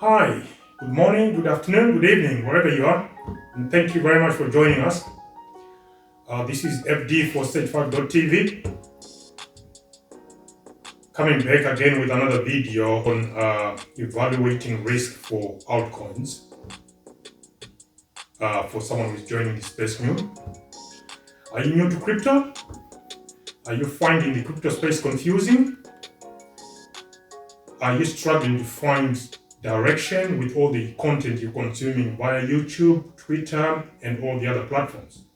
Hi, good morning, good afternoon, good evening, wherever you are, and thank you very much for joining us. This is FD for Stage5.tv, coming back again with another video on evaluating risk for altcoins for someone who's joining this space new. Are you new to crypto? Are you finding the crypto space confusing? Are you struggling to find direction with all the content you're consuming via YouTube, Twitter, and all the other platforms?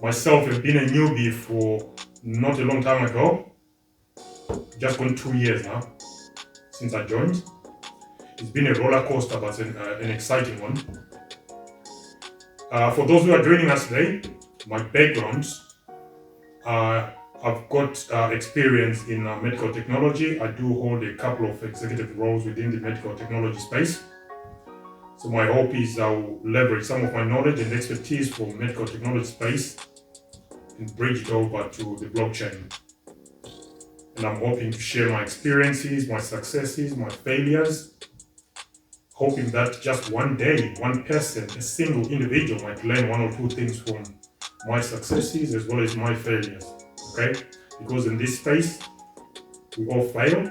Myself have been a newbie for not a long time ago, just gone 2 years now since I joined. It's been a roller coaster, but an exciting one. For those who are joining us today, my background, I've got experience in medical technology. I do hold a couple of executive roles within the medical technology space. So my hope is I'll leverage some of my knowledge and expertise from medical technology space and bridge it over to the blockchain. And I'm hoping to share my experiences, my successes, my failures, hoping that just one day, one person, a single individual might learn one or two things from my successes as well as my failures, okay? Because in this space, we all fail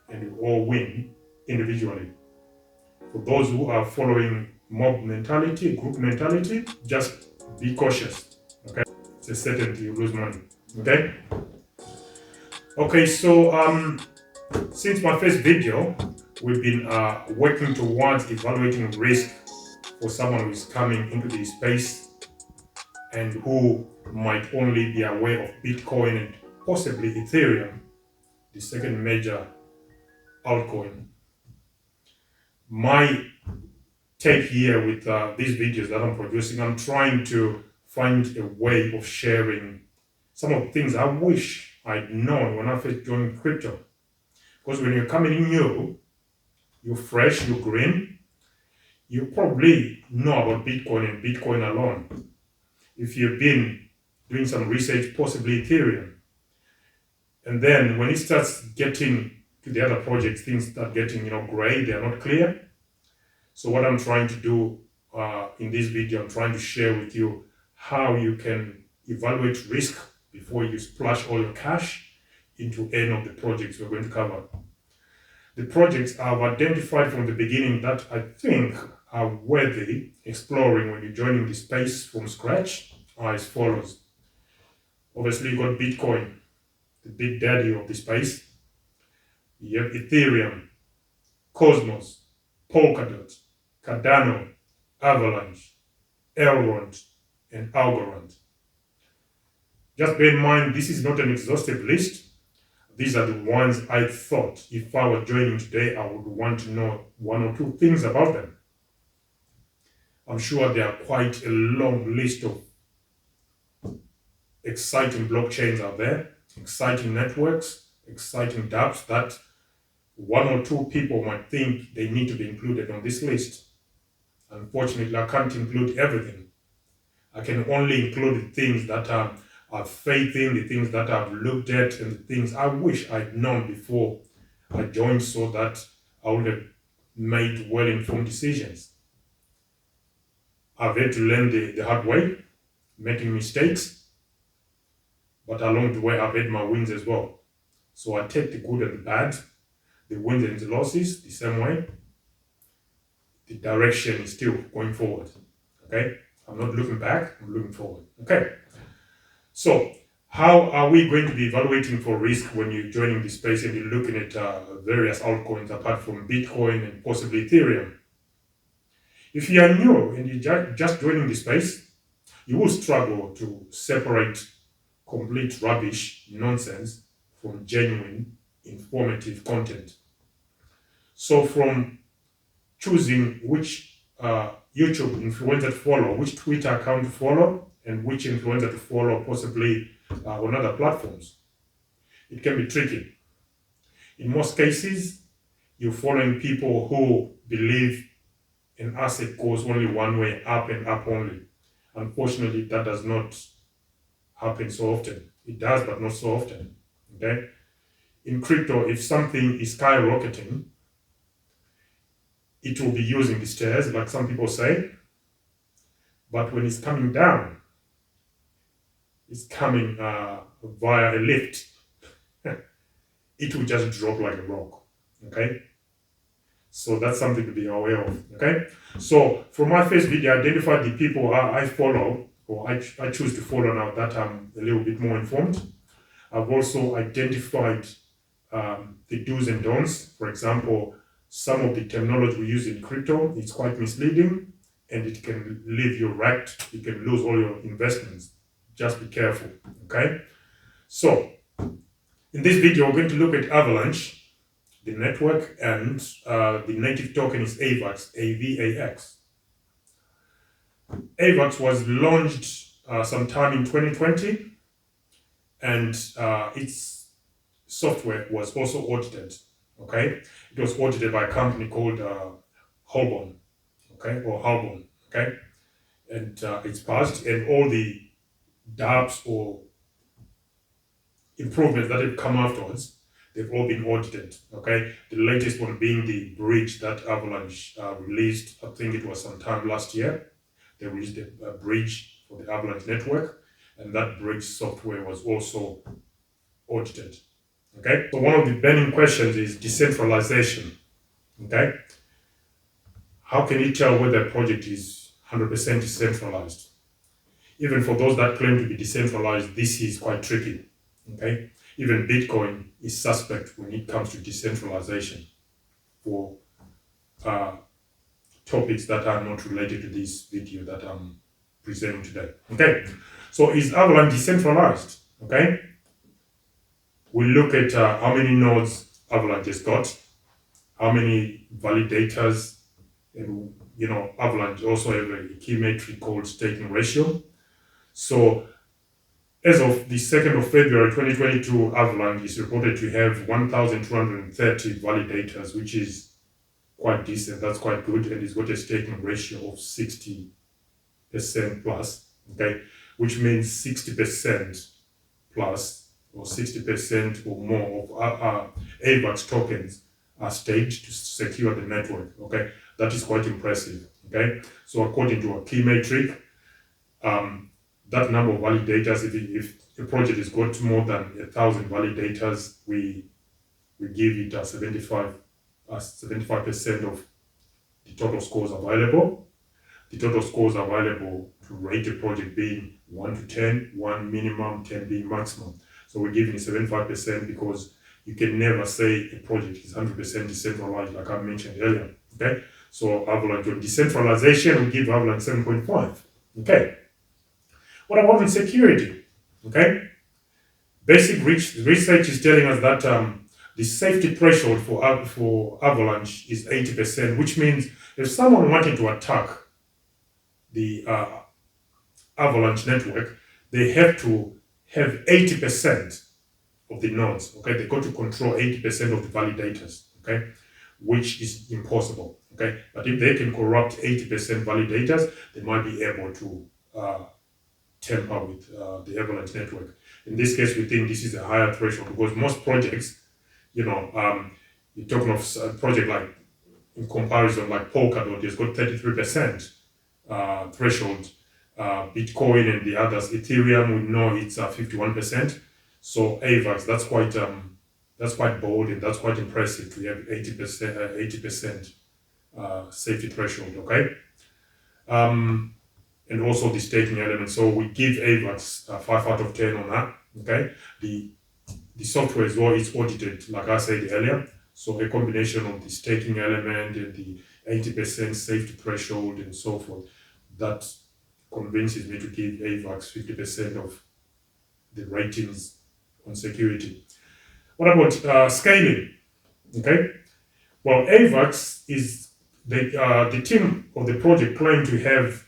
and we all win individually. For those who are following mob mentality, group mentality, just be cautious, okay? It's a certainty you lose money, okay? Okay, so since my first video, we've been working towards evaluating risk for someone who is coming into the space and who might only be aware of Bitcoin and possibly Ethereum, the second major altcoin. My take here with these videos that I'm producing, I'm trying to find a way of sharing some of the things I wish I'd known when I first joined crypto. Because when you're coming in new, you're fresh, you're green, you probably know about Bitcoin and Bitcoin alone. If you've been doing some research, possibly Ethereum. And then when it starts getting to the other projects, things start getting, gray, they're not clear. So what I'm trying to do in this video, I'm trying to share with you how you can evaluate risk before you splash all your cash into any of the projects we're going to cover. The projects I've identified from the beginning that I think are worthy exploring when you're joining the space from scratch are as follows. Obviously, you got Bitcoin, the big daddy of the space. You have Ethereum, Cosmos, Polkadot, Cardano, Avalanche, Elrond, and Algorand. Just bear in mind, this is not an exhaustive list. These are the ones I thought if I were joining today, I would want to know one or two things about them. I'm sure there are quite a long list of exciting blockchains out there, exciting networks, exciting dApps that one or two people might think they need to be included on this list. Unfortunately, I can't include everything. I can only include the things that I've faith in, the things that I've looked at, and the things I wish I'd known before I joined so that I would have made well-informed decisions. I've had to learn the hard way, making mistakes, but along the way I've had my wins as well. So I take the good and the bad, the wins and the losses the same way. The direction is still going forward, okay? I'm not looking back, I'm looking forward, okay? So, how are we going to be evaluating for risk when you're joining the space and you're looking at various altcoins apart from Bitcoin and possibly Ethereum? If you are new and you're just joining the space, you will struggle to separate complete rubbish, nonsense, from genuine, informative content. So from choosing which YouTube influencer to follow, which Twitter account to follow, and which influencer to follow possibly on other platforms, it can be tricky. In most cases, you're following people who believe an asset goes only one way, up and up only. Unfortunately, that does not happen so often. It does, but not so often, okay? In crypto, if something is skyrocketing, it will be using the stairs, like some people say. But when it's coming down, it's coming via a lift. It will just drop like a rock. Okay? So that's something to be aware of. Okay? So from my first video, I identified the people I follow, or I choose to follow now that I'm a little bit more informed. I've also identified the do's and don'ts. For example, some of the terminology we use in crypto is quite misleading and it can leave you wrecked. You can lose all your investments. Just be careful, okay? So, in this video, we're going to look at Avalanche, the network, and the native token is Avax, AVAX. Avax was launched sometime in 2020, and its software was also audited, okay? It was audited by a company called Holborn, okay, or Halborn, okay? And it's passed, and all the dApps or improvements that have come afterwards, they've all been audited, okay? The latest one being the bridge that Avalanche released, I think it was sometime last year. They released a bridge for the Avalanche network, and that bridge software was also audited, okay? So one of the burning questions is decentralization, okay? How can you tell whether a project is 100% decentralized? Even for those that claim to be decentralized, this is quite tricky, okay? Even Bitcoin is suspect when it comes to decentralization for topics that are not related to this video that I'm presenting today, okay? So is Avalanche decentralized, okay? We look at how many nodes Avalanche has got, how many validators, and Avalanche also have a key metric called staking ratio. So as of the 2nd of February 2022, Avalanche is reported to have 1,230 validators, which is quite decent. That's quite good, and it's got a staking ratio of 60% plus, okay? Which means 60% plus, or 60% or more of Avax tokens are staked to secure the network, okay? That is quite impressive, okay? So according to our key metric, that number of validators, if a project has got more than 1,000 validators, we give it a 75% of the total scores available. The total scores available to rate a project being 1 to 10, 1 minimum, 10 being maximum. So we're giving it 75% because you can never say a project is 100% decentralized, like I mentioned earlier, okay? So Avalanche on decentralization, we give Avalanche 7.5, okay? What about in security? Okay, basic research is telling us that the safety threshold for Avalanche is 80%, which means if someone wanted to attack the Avalanche network, they have to have 80% of the nodes. Okay, they got to control 80% of the validators. Okay, which is impossible. Okay, but if they can corrupt 80% validators, they might be able to tamper with the Avalanche network. In this case, we think this is a higher threshold because most projects, you're talking of a project like, in comparison, like Polkadot, has got 33% threshold. Bitcoin and the others, Ethereum, we know it's 51%. So Avax, that's quite bold and that's quite impressive to have 80% safety threshold. Okay. And also the staking element. So we give Avax 5 out of 10 on that. Okay, the software as well is audited, like I said earlier. So a combination of the staking element and the 80% safety threshold and so forth, that convinces me to give Avax 50% of the ratings on security. What about scaling? Okay, well, Avax is the team of the project claim to have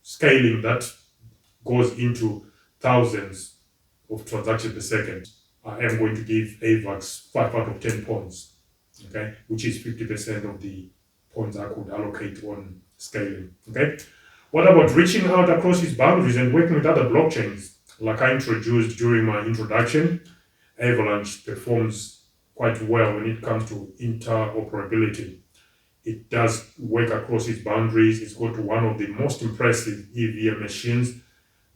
scaling that goes into thousands of transactions per second. I am going to give Avax 5 out of 10 points, okay, which is 50% of the points I could allocate on scaling, okay. What about reaching out across its boundaries and working with other blockchains? Like I introduced during my introduction, Avalanche performs quite well when it comes to interoperability. It does work across its boundaries. It's got one of the most impressive EVM machines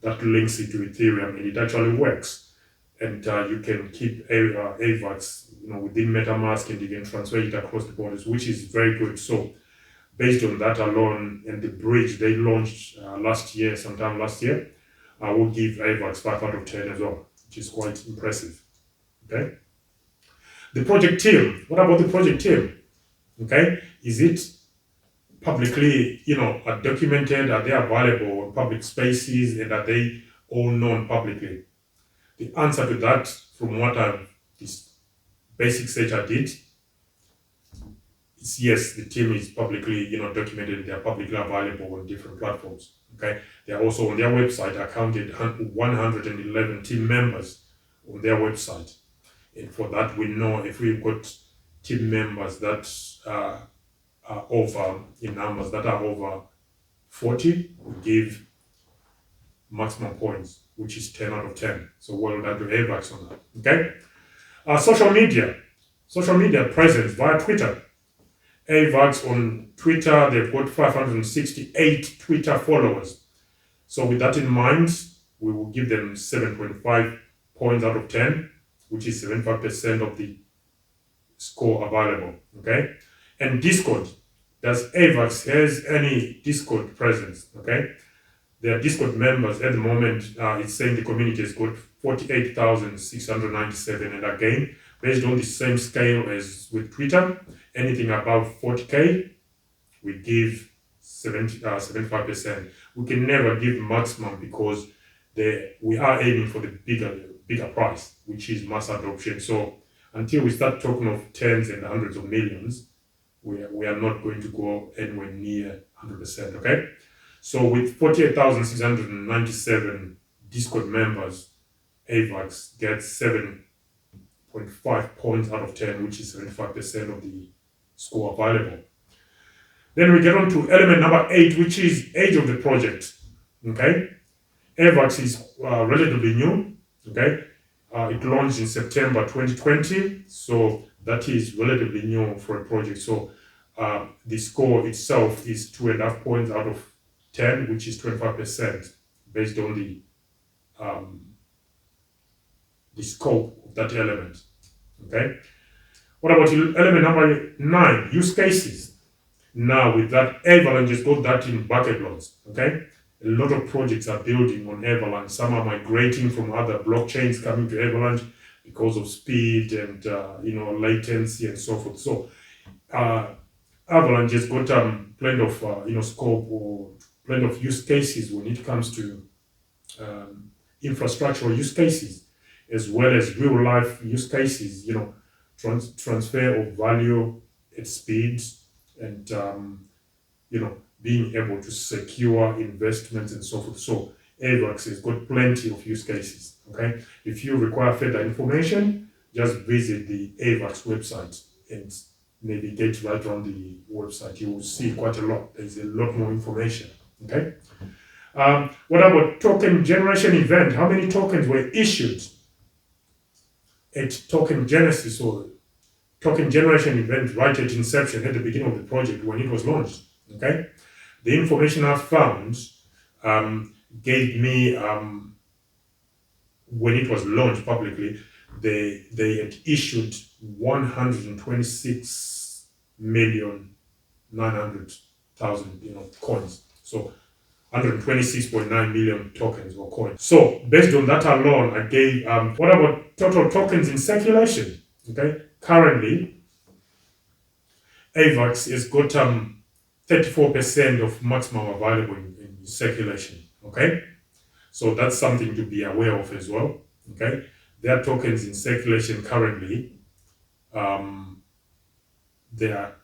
that links it to Ethereum, and it actually works. And you can keep Avax, within MetaMask, and you can transfer it across the borders, which is very good. So, based on that alone, and the bridge they launched sometime last year, I will give Avax 5 out of 10 as well, which is quite impressive. Okay. The project team. What about the project team? Okay, is it publicly, documented? Are they available on public spaces, and are they all known publicly? The answer to that, from this basic search I did, is yes. The team is publicly, documented. They are publicly available on different platforms. Okay, they are also on their website. I counted 111 team members on their website, and for that we know if we've got team members that are over in numbers that are over 40, we give maximum points, which is 10 out of 10. So well done to Avax on that. Okay. Social media presence via Twitter. Avax on Twitter, they've got 568 Twitter followers. So with that in mind, we will give them 7.5 points out of 10, which is 75% of the score available. Okay. And Discord. Does Avax has any Discord presence? Okay. Their Discord members at the moment, it's saying the community has got 48,697. And again, based on the same scale as with Twitter, anything above 40K, we give 75%. We can never give maximum because we are aiming for the bigger price, which is mass adoption. So until we start talking of tens and hundreds of millions, we are not going to go anywhere near 100%. Okay. So with 48,697 Discord members, Avax gets 7.5 points out of 10, which is 75% of the score available. Then we get on to element number 8, which is age of the project. Okay, Avax is relatively new. Okay, it launched in September 2020, so that is relatively new for a project. So the score itself is 2.5 points out of 10, which is 25% based on the scope of that element. Okay. What about element number 9, use cases? Now with that, Avalanche has got that in bucket loads. Okay. A lot of projects are building on Avalanche. Some are migrating from other blockchains coming to Avalanche because of speed and latency and so forth. So Avalanche has got plenty of scope or plenty of use cases when it comes to infrastructural use cases, as well as real life use cases. Transfer of value at speed, and being able to secure investments and so forth. So Avax has got plenty of use cases. Okay, if you require further information, just visit the Avax website and navigate right on the website. You will see quite a lot. There's a lot more information. Okay. What about token generation event? How many tokens were issued at token genesis or token generation event right at inception, at the beginning of the project when it was launched? Okay. The information I found gave me when it was launched publicly, they had issued 126,900,000 coins. So 126.9 million tokens or coins. So based on that alone, I gave what about total tokens in circulation? Okay, currently Avax has got 34% of maximum available in circulation. Okay, so that's something to be aware of as well. Okay, their tokens in circulation currently, they are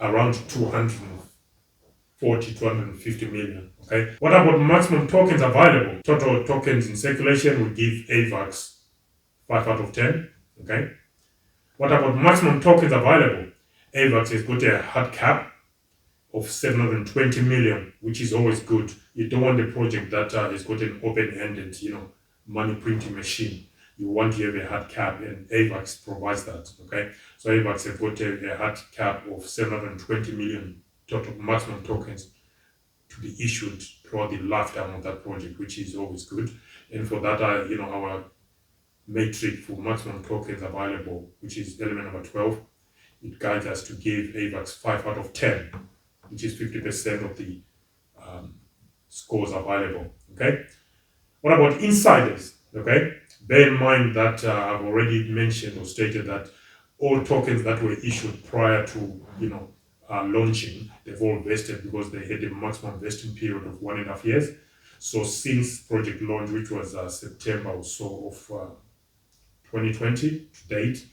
around 250 million. Okay, what about maximum tokens available? Total tokens in circulation will give Avax 5 out of 10. Okay, what about maximum tokens available? Avax has got a hard cap of 720 million, which is always good. You don't want a project that has got an open-ended, money printing machine. you want to have a hard cap, and Avax provides that. Okay, so Avax have got a hard cap of 720 million total maximum tokens to be issued throughout the lifetime of that project, which is always good. And for that, our metric for maximum tokens available, which is element number 12, it guides us to give Avax 5 out of 10, which is 50% of the scores available. Okay. What about insiders? Okay. Bear in mind that I've already mentioned or stated that all tokens that were issued prior to launching, they've all vested because they had a maximum vesting period of 1.5 years. So since project launch, which was September or so of 2020 to date,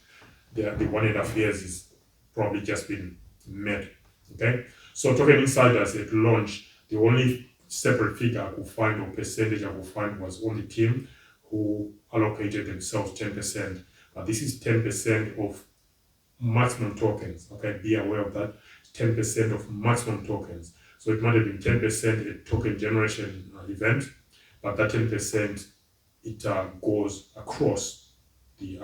the 1.5 years is probably just been met. Okay, so token insiders at launch, the only separate figure I could find or percentage I could find was on the team who allocated themselves 10%. But this is 10% of maximum tokens. Okay, be aware of that. 10% of maximum tokens. So it might have been 10% a token generation event, but that 10% it goes across the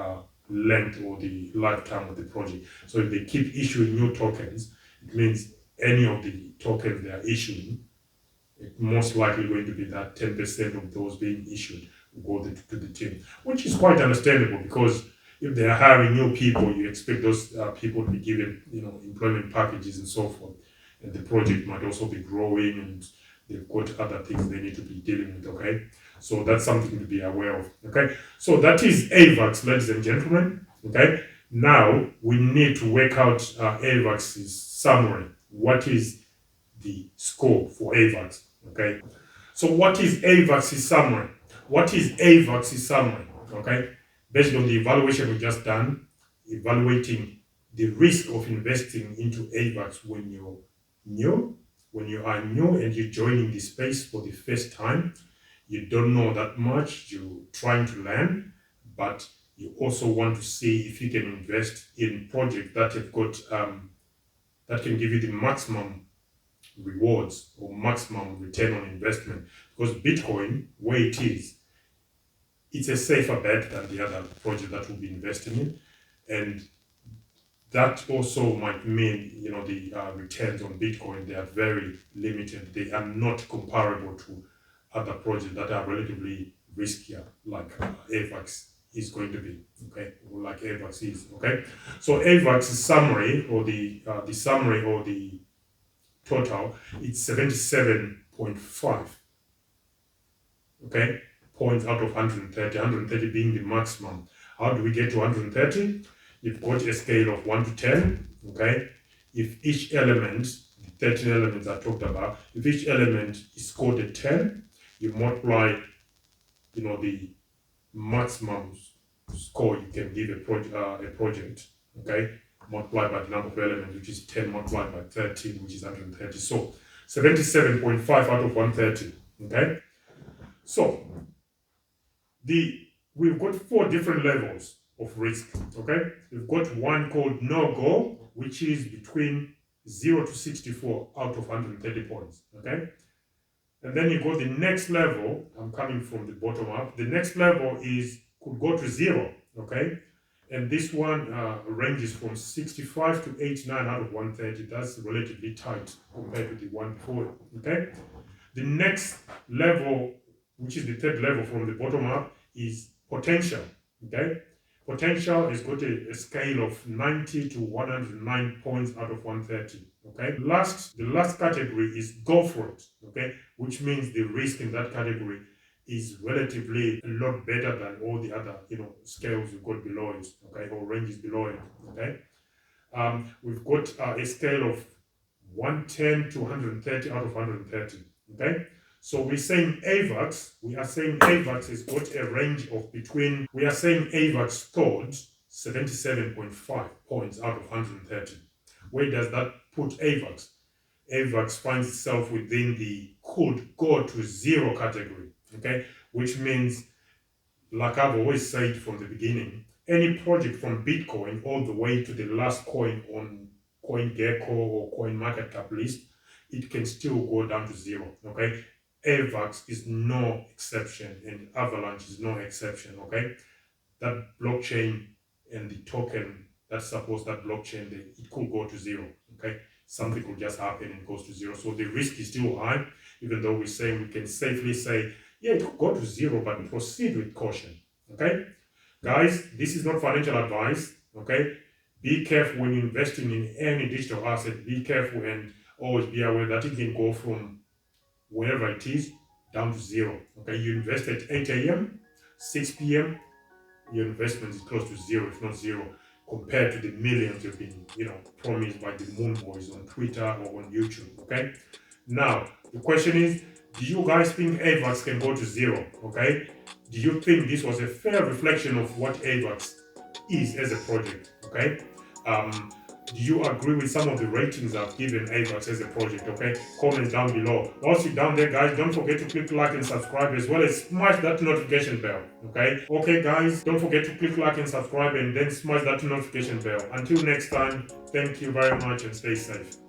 length or the lifetime of the project. So if they keep issuing new tokens, it means any of the tokens they are issuing, it's most likely going to be that 10% of those being issued will go to the team, which is quite understandable because if they are hiring new people, you expect those people to be given, employment packages and so forth. And the project might also be growing and they've got other things they need to be dealing with, okay? So that's something to be aware of, okay? So that is Avax, ladies and gentlemen, okay? Now we need to work out Avax's summary. What is the score for Avax, okay? So what is Avax's summary? What is Avax's summary, okay? Based on the evaluation we just done, evaluating the risk of investing into Avax when you're new, when you are new and you're joining the space for the first time, you don't know that much, you're trying to learn, but you also want to see if you can invest in projects that have got that can give you the maximum rewards or maximum return on investment. Because Bitcoin, where it is, it's a safer bet than the other project that we'll be investing in, and that also might mean the returns on Bitcoin, they are very limited. They are not comparable to other projects that are relatively riskier, like Avax is going to be, okay, or like Avax is, okay. So Avax's summary or the summary or the total, it's 77.5, okay, points out of 130, 130 being the maximum. How do we get to 130? You've got a scale of 1 to 10, okay? If each element, the 13 elements I talked about, if each element is scored a 10, you multiply, the maximum score you can give a project, okay? Multiplied by the number of elements, which is 10 multiplied by 13, which is 130. So 77.5 out of 130, okay? So we've got 4 different levels of risk, okay? We've got one called no-go, which is between 0 to 64 out of 130 points, okay? And then you go the next level, I'm coming from the bottom up, the next level could go to 0, okay? And this one ranges from 65 to 89 out of 130. That's relatively tight compared to the one before, okay? The next level, which is the third level from the bottom up, is potential, okay? Potential has got a scale of 90 to 109 points out of 130, okay? The last category is go for it, okay? Which means the risk in that category is relatively a lot better than all the other, scales you've got below it, okay? Or ranges below it, okay? We've got a scale of 110 to 130 out of 130, okay? So we are saying Avax has got a range of between, we are saying Avax scored 77.5 points out of 130. Where does that put Avax? Avax finds itself within the could go to 0 category, okay? Which means, like I've always said from the beginning, any project from Bitcoin all the way to the last coin on CoinGecko or CoinMarketCap list, it can still go down to 0, okay? Avax is no exception and Avalanche is no exception, okay? that blockchain and the token that supports that blockchain, it could go to zero. Okay, something could just happen and goes to zero. So the risk is still high, even though we can safely say, yeah, it could go to zero, but proceed with caution. Okay, guys, this is not financial advice. Okay, be careful when you're investing in any digital asset. Be careful and always be aware that it can go from wherever it is down to zero. Okay, you invest at 8 a.m., 6 p.m., your investment is close to zero, if not zero, compared to the millions you've been, promised by the moon boys on Twitter or on YouTube. Okay. Now the question is, do you guys think Avax can go to zero? Okay. Do you think this was a fair reflection of what Avax is as a project? Okay. Do you agree with some of the ratings I've given Avax as a project? Okay, comments down below. Whilst you're down there, guys, don't forget to click like and subscribe, as well as smash that notification bell. Okay, guys, don't forget to click like and subscribe, and then smash that notification bell. Until next time, thank you very much and stay safe.